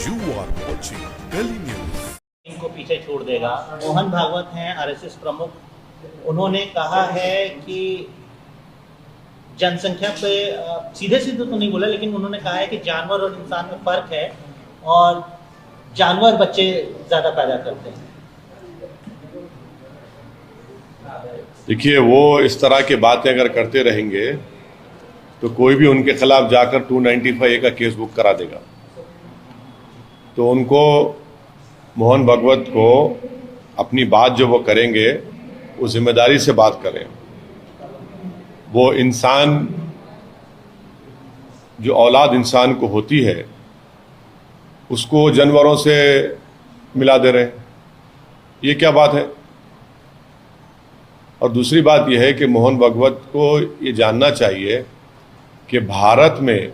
You are watching Delhi News. इनको पीछे छोड़ देगा। मोहन भागवत हैं आरएसएस प्रमुख, उन्होंने कहा है कि जनसंख्या पे सीधे सीधे तो नहीं बोला, लेकिन उन्होंने कहा है कि जानवर और इंसान में फर्क है और जानवर बच्चे ज्यादा पैदा करते हैं। देखिए, वो इस तरह की बातें अगर करते रहेंगे तो कोई भी उनके खिलाफ जाकर 295A का केस बुक करा देगा। तो उनको, मोहन भागवत को, अपनी बात जो वो करेंगे वो जिम्मेदारी से बात करें। वो इंसान, जो औलाद इंसान को होती है, उसको जानवरों से मिला दे रहे हैं, ये क्या बात है। और दूसरी बात यह है कि मोहन भागवत को ये जानना चाहिए कि भारत में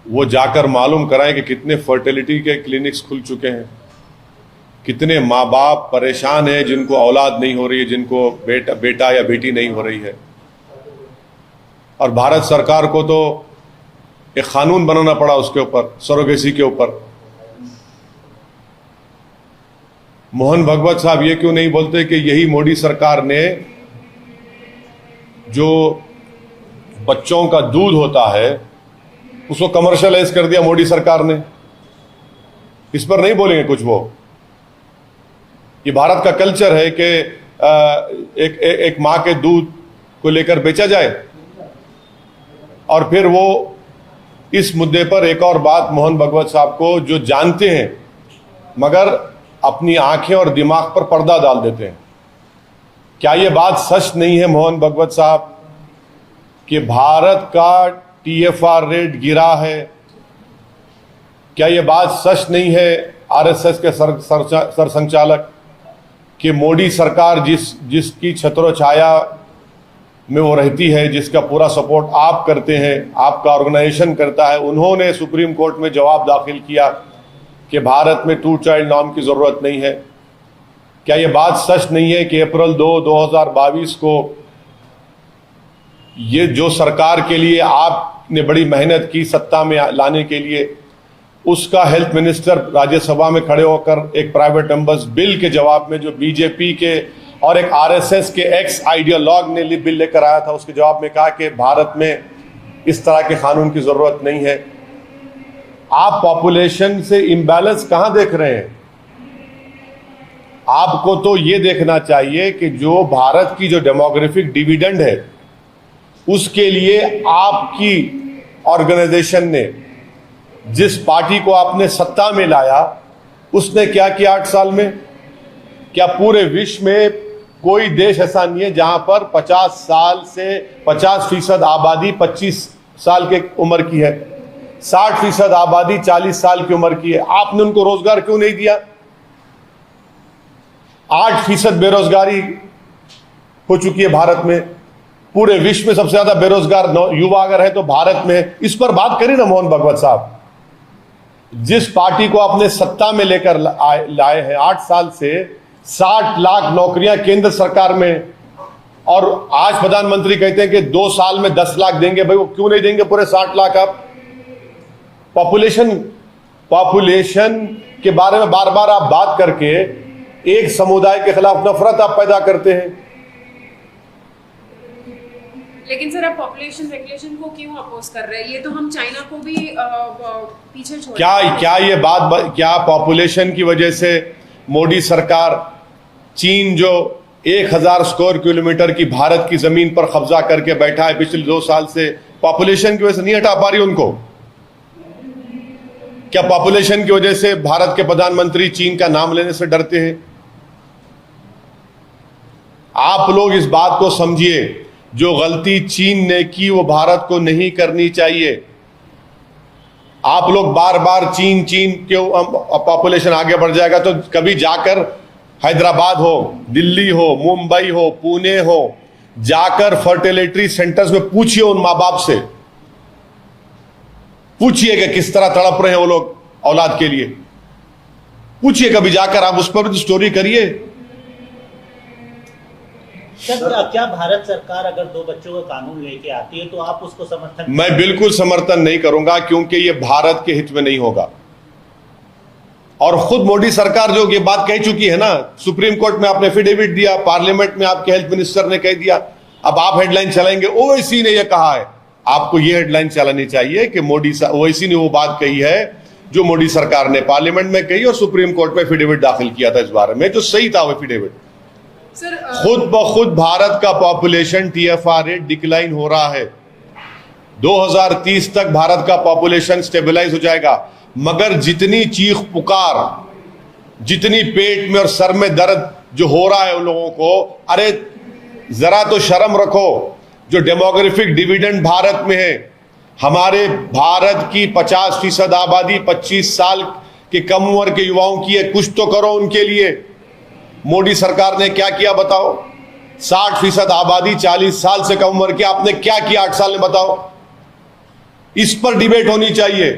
वो जाकर मालूम कराएं कि कितने फर्टिलिटी के क्लिनिक्स खुल चुके हैं, कितने माँ बाप परेशान हैं जिनको औलाद नहीं हो रही है, जिनको बेटा या बेटी नहीं हो रही है। और भारत सरकार को तो एक कानून बनाना पड़ा उसके ऊपर, सरोगेसी के ऊपर। मोहन भागवत साहब ये क्यों नहीं बोलते कि यही मोदी सरकार ने जो बच्चों का दूध होता है उसको कमर्शियलाइज कर दिया मोदी सरकार ने। इस पर नहीं बोलेंगे कुछ वो। ये भारत का कल्चर है कि एक मां के दूध को लेकर बेचा जाए। और फिर वो इस मुद्दे पर एक और बात मोहन भागवत साहब को, जो जानते हैं मगर अपनी आंखें और दिमाग पर पर्दा डाल देते हैं। क्या ये बात सच नहीं है मोहन भागवत साहब कि भारत का TFR रेट गिरा है? क्या ये बात सच नहीं है आरएसएस के सर संचालक कि मोदी सरकार जिसकी छत्र छाया में वो रहती है, जिसका पूरा सपोर्ट आप करते हैं, आपका ऑर्गेनाइजेशन करता है, उन्होंने सुप्रीम कोर्ट में जवाब दाखिल किया कि भारत में 2 चाइल्ड नॉर्म की जरूरत नहीं है? क्या ये बात सच नहीं है कि अप्रैल 2, 2022 को ये जो सरकार के लिए आपने बड़ी मेहनत की सत्ता में लाने के लिए, उसका हेल्थ मिनिस्टर राज्यसभा में खड़े होकर एक प्राइवेट मेंबर्स बिल के जवाब में, जो बीजेपी के और एक आरएसएस के एक्स आइडियोलॉग ने बिल लेकर आया था, उसके जवाब में कहा कि भारत में इस तरह के कानून की जरूरत नहीं है। आप पॉपुलेशन से इम्बैलेंस कहां देख रहे हैं? आपको तो ये देखना चाहिए कि जो भारत की जो डेमोग्राफिक डिविडेंड है, उसके लिए आपकी ऑर्गेनाइजेशन ने, जिस पार्टी को आपने सत्ता में लाया, उसने क्या किया 8 साल में? क्या पूरे विश्व में कोई देश ऐसा नहीं है जहां पर 50 साल से 50% आबादी 25 साल के उम्र की है, 60% आबादी 40 साल की उम्र की है? आपने उनको रोजगार क्यों नहीं दिया? 8% बेरोजगारी हो चुकी है भारत में। पूरे विश्व में सबसे ज्यादा बेरोजगार युवा अगर है तो भारत में है। इस पर बात करिए ना मोहन भागवत साहब। जिस पार्टी को आपने सत्ता में लेकर लाए हैं, 8 साल से 60 लाख नौकरियां केंद्र सरकार में, और आज प्रधानमंत्री कहते हैं कि 2 साल में 10 लाख देंगे। भाई वो क्यों नहीं देंगे पूरे 60 लाख? आप पॉपुलेशन के बारे में बार बार आप बात करके एक समुदाय के खिलाफ नफरत आप पैदा करते हैं। लेकिन सर, आप पॉपुलेशन रेगुलेशन को क्यों अपोज कर रहे हैं? ये तो हम चाइना को भी पीछे छोड़ क्या पॉपुलेशन की वजह से मोदी सरकार चीन, जो 1000 स्क्वायर किलोमीटर की भारत की जमीन पर कब्जा करके बैठा है पिछले 2 साल से, पॉपुलेशन की वजह से नहीं हटा पा रही उनको? क्या पॉपुलेशन की वजह से भारत के प्रधानमंत्री चीन का नाम लेने से डरते हैं? आप लोग इस बात को समझिए, जो गलती चीन ने की वो भारत को नहीं करनी चाहिए। आप लोग बार बार चीन क्यों, पॉपुलेशन आगे बढ़ जाएगा तो कभी जाकर हैदराबाद हो, दिल्ली हो, मुंबई हो, पुणे हो, जाकर फर्टिलिटी सेंटर्स में पूछिए उन माँ बाप से, पूछिए कि किस तरह तड़प रहे हैं वो लोग औलाद के लिए। पूछिए कभी जाकर, आप उस पर भी स्टोरी करिए। सर, क्या भारत सरकार अगर 2 बच्चों का कानून लेके आती है तो आप उसको समर्थन? मैं बिल्कुल समर्थन नहीं करूंगा, क्योंकि ये भारत के हित में नहीं होगा। और खुद मोदी सरकार जो ये बात कह चुकी है ना, सुप्रीम कोर्ट में आपने एफिडेविट दिया, पार्लियामेंट में आपके हेल्थ मिनिस्टर ने कह दिया, अब आप हेडलाइन चलाएंगे ओवैसी ने यह कहा है। आपको यह हेडलाइन चलानी चाहिए कि ओवैसी ने वो बात कही है जो मोदी सरकार ने पार्लियामेंट में कही और सुप्रीम कोर्ट में एफिडेविट दाखिल किया था इस बारे में, जो सही था वो एफिडेविट। खुद ब खुद भारत का पॉपुलेशन TFR रेट डिक्लाइन हो रहा है। 2030 तक भारत का पॉपुलेशन स्टेबलाइज हो जाएगा, मगर जितनी चीख पुकार, जितनी पेट में और सर में दर्द जो हो रहा है उन लोगों को, अरे जरा तो शर्म रखो। जो डेमोग्राफिक डिविडेंड भारत में है, हमारे भारत की 50% आबादी 25 साल के कम उम्र के युवाओं की है, कुछ तो करो उनके लिए। मोदी सरकार ने क्या किया बताओ? 60% आबादी 40 साल से कम उम्र की, आपने क्या किया 8 साल में बताओ? इस पर डिबेट होनी चाहिए।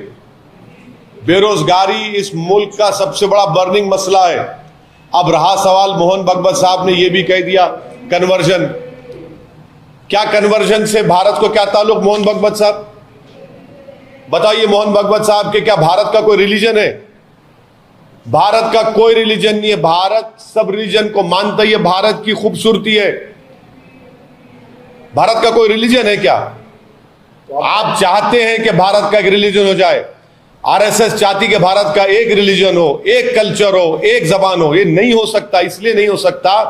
बेरोजगारी इस मुल्क का सबसे बड़ा बर्निंग मसला है। अब रहा सवाल, मोहन भगवत साहब ने यह भी कह दिया कन्वर्जन। क्या कन्वर्जन से भारत को क्या ताल्लुक? मोहन भगवत साहब बताइए, मोहन भगवत साहब के क्या भारत का कोई रिलीजन है? भारत का कोई रिलीजन नहीं है। भारत सब रिलीजन को मानता है, भारत की खूबसूरती है। भारत का कोई रिलीजन है क्या? आप चाहते हैं कि भारत का एक रिलीजन हो जाए। RSS चाहती कि भारत का एक रिलीजन हो, एक कल्चर हो, एक जबान हो। ये नहीं हो सकता। इसलिए नहीं हो सकता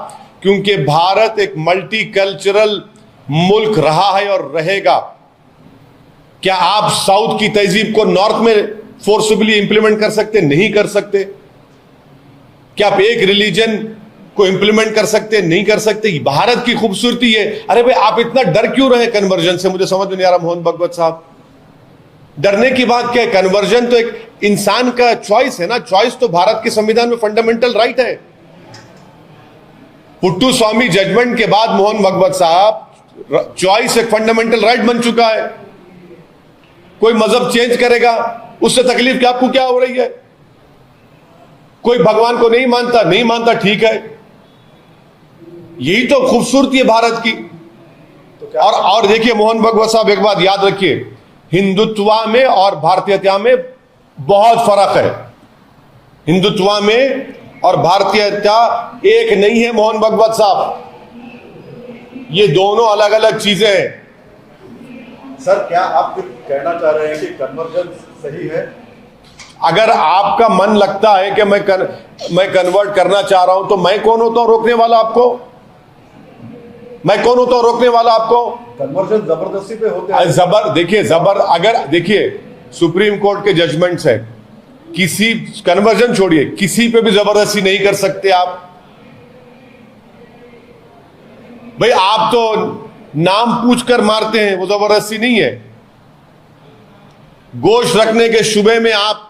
क्योंकि भारत एक मल्टी कल्चरल मुल्क रहा है और रहेगा। क्या आप साउथ की तहजीब को नॉर्थ में फोर्सबली इंप्लीमेंट कर सकते? नहीं कर सकते। क्या आप एक रिलीजन को इंप्लीमेंट कर सकते? नहीं कर सकते। भारत की खूबसूरती है। अरे भाई, आप इतना डर क्यों रहे कन्वर्जन से? मुझे समझ में नहीं आ रहा मोहन भगवत साहब। डरने की बात क्या है? कन्वर्जन तो एक इंसान का चॉइस है ना। चॉइस तो भारत के संविधान में फंडामेंटल राइट है। पुट्टू स्वामी जजमेंट के बाद मोहन भगवत साहब, चॉइस एक फंडामेंटल राइट बन चुका है। कोई मजहब चेंज करेगा, उससे तकलीफ क्या आपको क्या हो रही है? कोई भगवान को नहीं मानता, नहीं मानता, ठीक है। यही तो खूबसूरती है भारत की। और देखिए मोहन भगवत साहब, एक बात याद रखिए, हिंदुत्व में और भारतीयता में बहुत फर्क है। हिंदुत्व में और भारतीयता एक नहीं है मोहन भगवत साहब। ये दोनों अलग अलग चीजें हैं। सर, क्या आप कुछ कहना चाह रहे हैं कि कन्वर्जन सही है? अगर आपका मन लगता है कि मैं कन्वर्ट करना चाह रहा हूं, तो मैं कौन होता हूं रोकने वाला आपको? मैं कौन होता हूं रोकने वाला आपको? कन्वर्जन जबरदस्ती पे होते हैं। अगर देखिए सुप्रीम कोर्ट के जजमेंट्स है, किसी कन्वर्जन छोड़िए, किसी पे भी जबरदस्ती नहीं कर सकते आप। भाई, आप तो नाम पूछकर मारते हैं, वो जबरदस्ती नहीं है। गोश्त रखने के शुबे में आप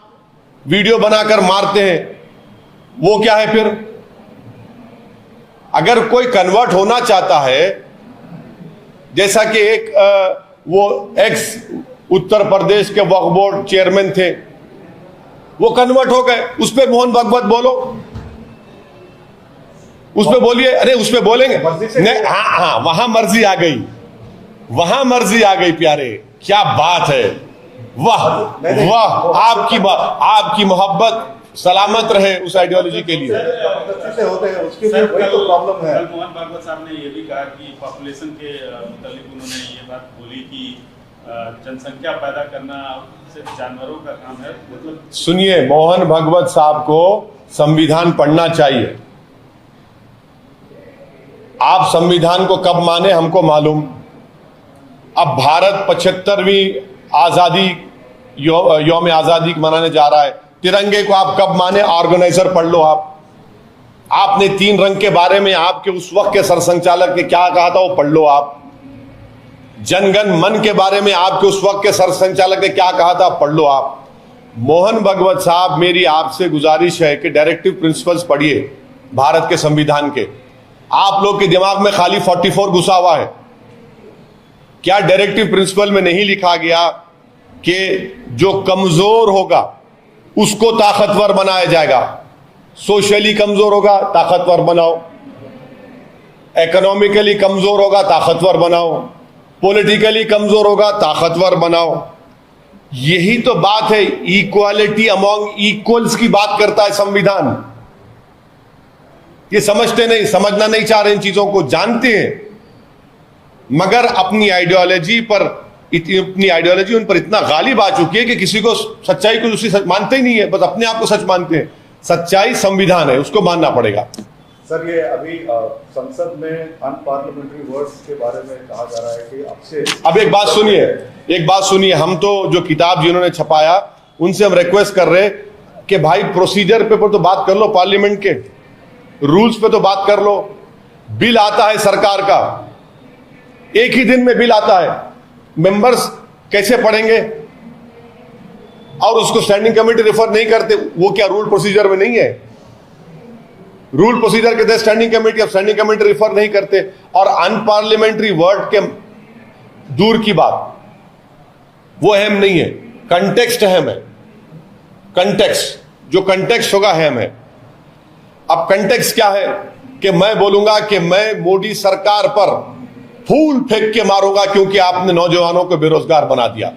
वीडियो बनाकर मारते हैं, वो क्या है फिर? अगर कोई कन्वर्ट होना चाहता है, जैसा कि एक वो एक्स उत्तर प्रदेश के वक्फ बोर्ड चेयरमैन थे, वो कन्वर्ट हो गए, उस पर मोहन भगवत बोलो, उस पर बोलिए। अरे उस पर बोलेंगे नहीं? हाँ, वहां मर्जी आ गई, वहां मर्जी आ गई। प्यारे, क्या बात है, वाह वाह। आपकी मोहब्बत सलामत रहे उस आइडियोलॉजी के लिए। से होते हैं, उसके लिए वही तो प्रॉब्लम है। मोहन भागवत साहब ने ये भी कहा कि पॉपुलेशन के मुतालिक उन्होंने ये बात बोली कि जनसंख्या पैदा करना सिर्फ जानवरों का काम है। मतलब सुनिए, मोहन भगवत साहब को संविधान पढ़ना चाहिए। आप संविधान को कब माने हमको मालूम। अब भारत 75वीं आजादी यौम आजादी मनाने जा रहा है। तिरंगे को आप कब माने? ऑर्गेनाइजर पढ़ लो आप। आपने 3 रंग के बारे में आपके उस वक्त के सरसंचालक ने क्या कहा था वो पढ़ लो आप। जनगण मन के बारे में आपके उस वक्त के सरसंचालक ने क्या कहा था पढ़ लो आप। मोहन भगवत साहब, मेरी आपसे गुजारिश है कि डायरेक्टिव प्रिंसिपल्स पढ़िए भारत के संविधान के। आप लोग के दिमाग में खाली 44 घुसा हुआ है। क्या डायरेक्टिव प्रिंसिपल में नहीं लिखा गया कि जो कमजोर होगा उसको ताकतवर बनाया जाएगा? सोशली कमजोर होगा ताकतवर बनाओ, इकोनॉमिकली कमजोर होगा ताकतवर बनाओ, पॉलिटिकली कमजोर होगा ताकतवर बनाओ। यही तो बात है, इक्वालिटी अमॉन्ग इक्वल्स की बात करता है संविधान। ये समझते नहीं, समझना नहीं चाह रहे, इन चीजों को जानते हैं मगर अपनी आइडियोलॉजी उन पर इतना गालिब आ चुकी है कि किसी को सच्चाई को दूसरी मानते ही नहीं है, बस अपने आप को सच मानते हैं। सच्चाई संविधान है, उसको मानना पड़ेगा। सर, ये अभी संसद में अनपार्लियामेंट्री वर्ड्स के बारे में कहा जा रहा है कि आपसे अब एक बात सुनिए, हम तो जो किताब जिन्होंने छपाया उनसे हम रिक्वेस्ट कर रहे कि भाई प्रोसीजर पे तो बात कर लो, पार्लियामेंट के रूल्स पे तो बात कर लो। बिल आता है सरकार का, एक ही दिन में बिल आता है, मेंबर्स कैसे पढ़ेंगे? और उसको स्टैंडिंग कमेटी रेफर नहीं करते, वो क्या रूल प्रोसीजर में नहीं है? रूल प्रोसीजर के तहत स्टैंडिंग कमेटी, अब स्टैंडिंग कमेटी रेफर नहीं करते। और अनपार्लियामेंटरी वर्ड के दूर की बात, वो अहम नहीं है, कंटेक्स्ट अहम है। कंटेक्स्ट, जो कंटेक्स्ट होगा अहम है। अब कंटेक्स्ट क्या है कि मैं बोलूंगा कि मैं मोदी सरकार पर फूल फेंक के मारूंगा क्योंकि आपने नौजवानों को बेरोजगार बना दिया।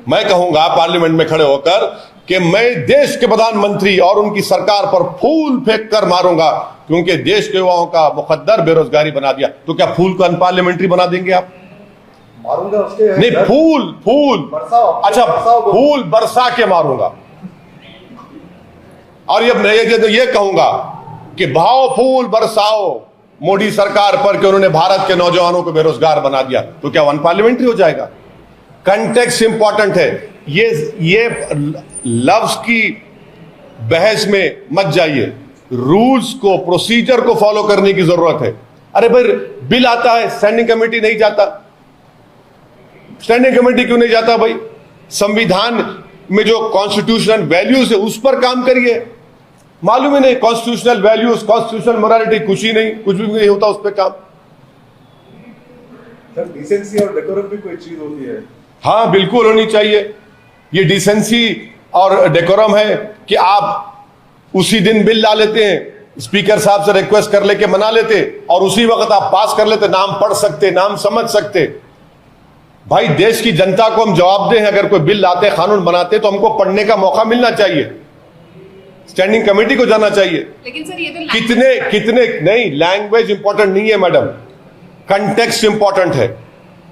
मैं कहूंगा पार्लियामेंट में खड़े होकर कि मैं देश के प्रधानमंत्री और उनकी सरकार पर फूल फेंक कर मारूंगा क्योंकि देश के युवाओं का मुकद्दर बेरोजगारी बना दिया। तो क्या फूल को अनपार्लियामेंट्री बना देंगे आप? मारूंगा उसके नहीं, फूल अच्छा, फूल बरसा के मारूंगा। और ये कहूंगा कि भाव फूल बरसाओ मोदी सरकार पर कि उन्होंने भारत के नौजवानों को बेरोजगार बना दिया। तो क्या अनपार्लियामेंट्री हो जाएगा? कंटेक्स्ट इंपॉर्टेंट है। ये लफ्ज की बहस में मत जाइए, रूल्स को, प्रोसीजर को फॉलो करने की जरूरत है। अरे भाई, बिल आता है, स्टैंडिंग कमेटी नहीं जाता। स्टैंडिंग कमेटी क्यों नहीं जाता भाई? संविधान में जो कॉन्स्टिट्यूशनल वैल्यूज है उस पर काम करिए। मालूम ही नहीं, कॉन्स्टिट्यूशनल वैल्यूज, कॉन्स्टिट्यूशनल मोरालिटी कुछ ही नहीं, कुछ भी नहीं होता उस पर काम। सर, डिसेंसी और डेकोरम भी कोई चीज होती है? हाँ, बिल्कुल होनी चाहिए। ये डिसेंसी और डेकोरम है कि आप उसी दिन बिल ला लेते हैं, स्पीकर साहब से रिक्वेस्ट कर लेके मना लेते और उसी वक्त आप पास कर लेते, नाम पढ़ सकते, नाम समझ सकते। भाई, देश की जनता को हम जवाब दें, अगर कोई बिल लाते, कानून बनाते तो हमको पढ़ने का मौका मिलना चाहिए, स्टैंडिंग कमेटी को जाना चाहिए। लेकिन सर ये तो कितने नहीं, लैंग्वेज इंपॉर्टेंट नहीं है मैडम, कंटेक्स्ट इंपॉर्टेंट है।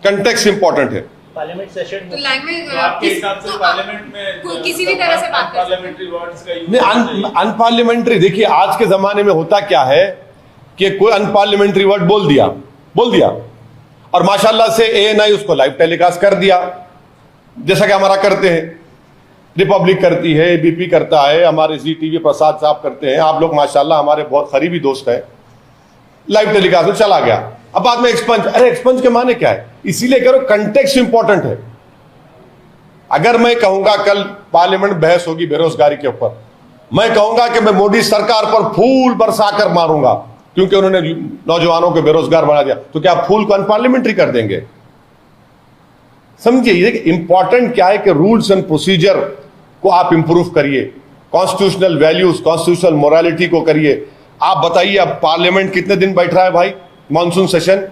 कंटेक्स्ट इंपॉर्टेंट है। पार्लियामेंट सेशन तो लैंग्वेज तो आपके हिसाब से पार्लियामेंट में किसी भी तरह से बात कर पार्लियामेंट्री वर्ड्स का यूज नहीं, अनपार्लियामेंट्री, देखिए आज के जमाने में होता क्या है कि कोई अनपार्लियामेंट्री वर्ड बोल दिया और माशाल्लाह से ANI उसको लाइव टेलीकास्ट कर दिया, जैसा कि हमारा करते हैं, रिपब्लिक करती है, ABP करता है, हमारे ZTV प्रसाद साहब करते हैं, आप लोग माशाल्लाह हमारे बहुत करीबी दोस्त हैं। लाइव टेलीकास्ट में चला गया, अब बाद में एक्सपंज। अरे एक्सपंज के माने क्या है? इसीलिए कह रहा हूं कंटेक्स्ट इंपॉर्टेंट है। अगर मैं कहूंगा कल पार्लियामेंट बहस होगी बेरोजगारी के ऊपर, मैं कहूंगा कि मैं मोदी सरकार पर फूल बरसाकर मारूंगा क्योंकि उन्होंने नौजवानों को बेरोजगार बना दिया, तो क्या फूल को अनपार्लियामेंट्री कर देंगे? समझिए, इंपॉर्टेंट क्या है कि रूल्स एंड प्रोसीजर को आप इंप्रूव करिए, कॉन्स्टिट्यूशनल वैल्यूज, कॉन्स्टिट्यूशनल मोरालिटी को करिए। आप बताइए, अब पार्लियामेंट कितने दिन बैठ रहा है भाई? मॉनसून सेशन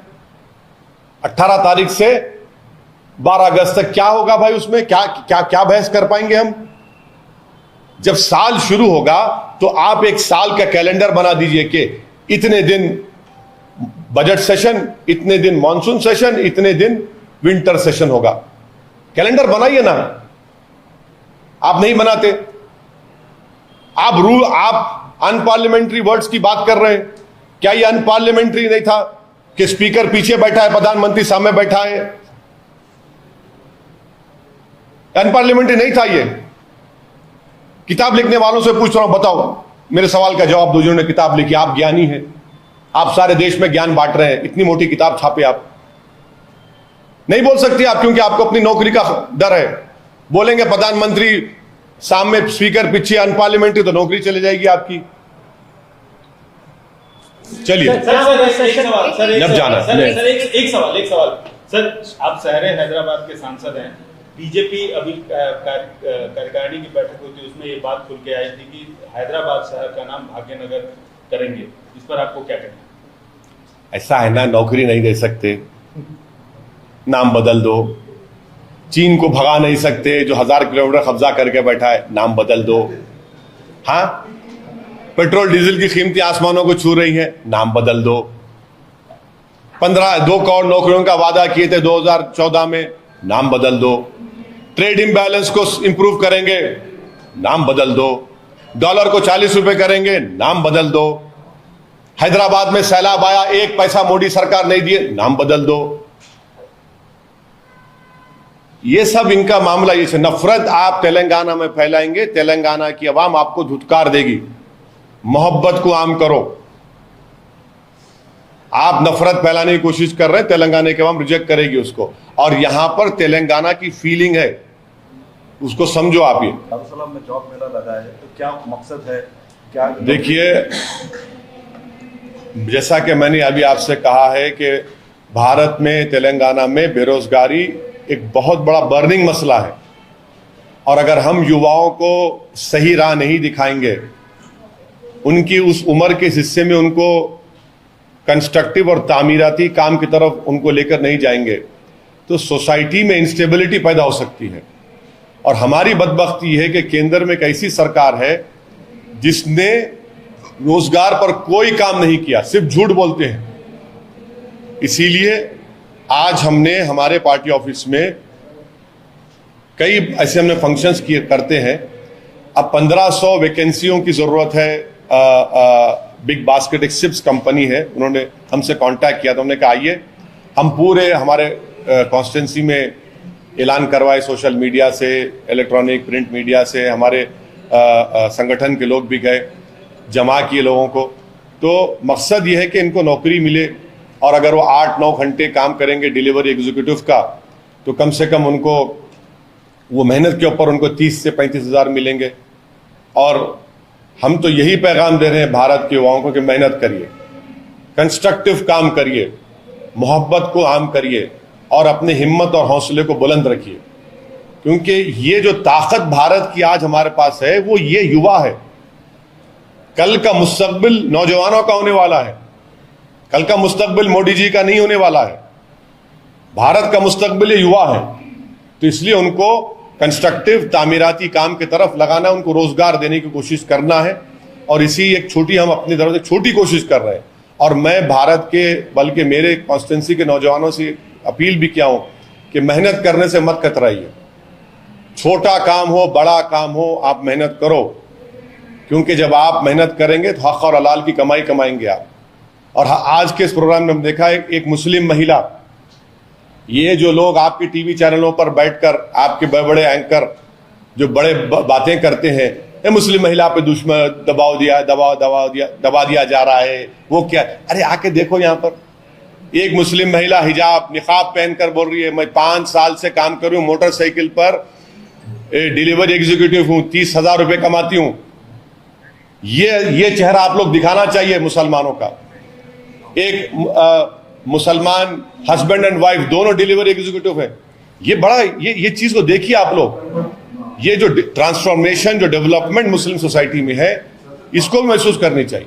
18 तारीख से 12 अगस्त तक क्या होगा भाई? उसमें क्या बहस कर पाएंगे हम? जब साल शुरू होगा तो आप एक साल का कैलेंडर बना दीजिए कि इतने दिन बजट सेशन, इतने दिन मॉनसून सेशन, इतने दिन विंटर सेशन होगा। कैलेंडर बनाइए ना, आप नहीं बनाते। आप अनपार्लियामेंट्री वर्ड्स की बात कर रहे हैं। क्या ये अनपार्लियामेंट्री नहीं था कि स्पीकर पीछे बैठा है, प्रधानमंत्री सामने बैठा है? अनपार्लियामेंट्री नहीं था ये? किताब लिखने वालों से पूछ रहा हूं, बताओ, मेरे सवाल का जवाब दो जिन्होंने किताब लिखी। आप ज्ञानी हैं, आप सारे देश में ज्ञान बांट रहे हैं, इतनी मोटी किताब छापे आप। नहीं बोल सकते आप क्योंकि आपको अपनी नौकरी का डर है। बोलेंगे प्रधानमंत्री सामने, स्पीकर पीछे, अनपार्लियामेंट्री, तो नौकरी चली जाएगी आपकी। चलिए, जब जाना एक सवाल सर, आप शहर हैदराबाद के सांसद हैं। बीजेपी अभी कार्यकारिणी की बैठक हुई थी, उसमें ये बात खुल के आई थी कि हैदराबाद शहर का नाम भाग्यनगर करेंगे। इस पर आपको क्या कहना है? ऐसा है ना, नौकरी नहीं दे सकते, नाम बदल दो। चीन को भगा नहीं सकते जो 1000 किलोमीटर कब्जा करके बैठा है, नाम बदल दो। हाँ, पेट्रोल डीजल की कीमतें आसमानों को छू रही हैं, नाम बदल दो। 2 करोड़ नौकरियों का वादा किए थे 2014 में, नाम बदल दो। ट्रेड इम्बैलेंस को इंप्रूव करेंगे, नाम बदल दो। डॉलर को 40 रुपए करेंगे, नाम बदल दो। हैदराबाद में सैलाब आया, 1 पैसा मोदी सरकार नहीं दिए, नाम बदल दो। ये सब इनका मामला, ये नफरत आप तेलंगाना में फैलाएंगे, तेलंगाना की आवाम आपको धुतकार देगी। मोहब्बत को आम करो। आप नफरत फैलाने की कोशिश कर रहे हैं, तेलंगाना की आवाम रिजेक्ट करेगी उसको। और यहां पर तेलंगाना की फीलिंग है, उसको समझो आप। ये दारुसलाम में जॉब मेला लगा है, तो क्या मकसद है? क्या देखिए, जैसा कि मैंने अभी आपसे कहा है कि भारत में, तेलंगाना में बेरोजगारी एक बहुत बड़ा बर्निंग मसला है। और अगर हम युवाओं को सही राह नहीं दिखाएंगे, उनकी उस उम्र के हिस्से में उनको कंस्ट्रक्टिव और तामीराती काम की तरफ उनको लेकर नहीं जाएंगे, तो सोसाइटी में इंस्टेबिलिटी पैदा हो सकती है। और हमारी बदबख्ती है कि केंद्र में एक ऐसी सरकार है जिसने रोजगार पर कोई काम नहीं किया, सिर्फ झूठ बोलते हैं। इसीलिए आज हमने हमारे पार्टी ऑफिस में कई ऐसे हमने फंक्शंस किए करते हैं। अब 1500 वैकेंसियों की जरूरत है। बिग बास्केट एक सिप्स कंपनी है, उन्होंने हमसे कांटेक्ट किया था। हमने कहा आइए, हम पूरे हमारे कॉन्स्टिट्यूंसी में ऐलान करवाए, सोशल मीडिया से, इलेक्ट्रॉनिक प्रिंट मीडिया से, हमारे संगठन के लोग भी गए, जमा किए लोगों को। तो मकसद ये है कि इनको नौकरी मिले, और अगर वो 8-9 घंटे काम करेंगे डिलीवरी एग्जीक्यूटिव का, तो कम से कम उनको वो मेहनत के ऊपर उनको 30 से 35 हज़ार मिलेंगे। और हम तो यही पैगाम दे रहे हैं भारत के युवाओं को कि मेहनत करिए, कंस्ट्रक्टिव काम करिए, मोहब्बत को आम करिए, और अपनी हिम्मत और हौसले को बुलंद रखिए। क्योंकि ये जो ताकत भारत की आज हमारे पास है, वो ये युवा है। कल का मुस्तकबिल नौजवानों का होने वाला है, कल का मुस्तकबिल मोदी जी का नहीं होने वाला है। भारत का मुस्तकबिल ये युवा है। तो इसलिए उनको कंस्ट्रक्टिव तामीराती काम की तरफ लगाना, उनको रोजगार देने की कोशिश करना है। और इसी एक छोटी, हम अपनी तरफ से छोटी कोशिश कर रहे हैं। और मैं भारत के, बल्कि मेरे कॉन्स्टिट्यूंसी के नौजवानों से अपील भी किया हूं कि मेहनत करने से मत कतराइए। छोटा काम हो, बड़ा काम हो, आप मेहनत करो। क्योंकि जब आप मेहनत करेंगे तो हक और हलाल की कमाई कमाएंगे आप। और आज के इस प्रोग्राम में हम देखा है, एक मुस्लिम महिला, ये जो लोग आपके टीवी चैनलों पर बैठकर आपके बड़े बड़े एंकर जो बड़े बातें करते हैं, ये मुस्लिम महिला पे दुश्मन दबा दिया जा रहा है, वो क्या? अरे आके देखो, यहाँ पर एक मुस्लिम महिला हिजाब निकाब पहनकर बोल रही है, मैं 5 साल से काम कर रही हूँ, मोटरसाइकिल पर डिलीवरी एग्जीक्यूटिव हूँ, 30,000 रुपए कमाती हूँ। ये चेहरा आप लोग दिखाना चाहिए मुसलमानों का। एक मुसलमान हस्बैंड एंड वाइफ दोनों डिलीवरी एग्जीक्यूटिव है। ये बड़ा, ये चीज को देखिए आप लोग। ये जो ट्रांसफॉर्मेशन, जो डेवलपमेंट मुस्लिम सोसाइटी में है, इसको भी महसूस करनी चाहिए।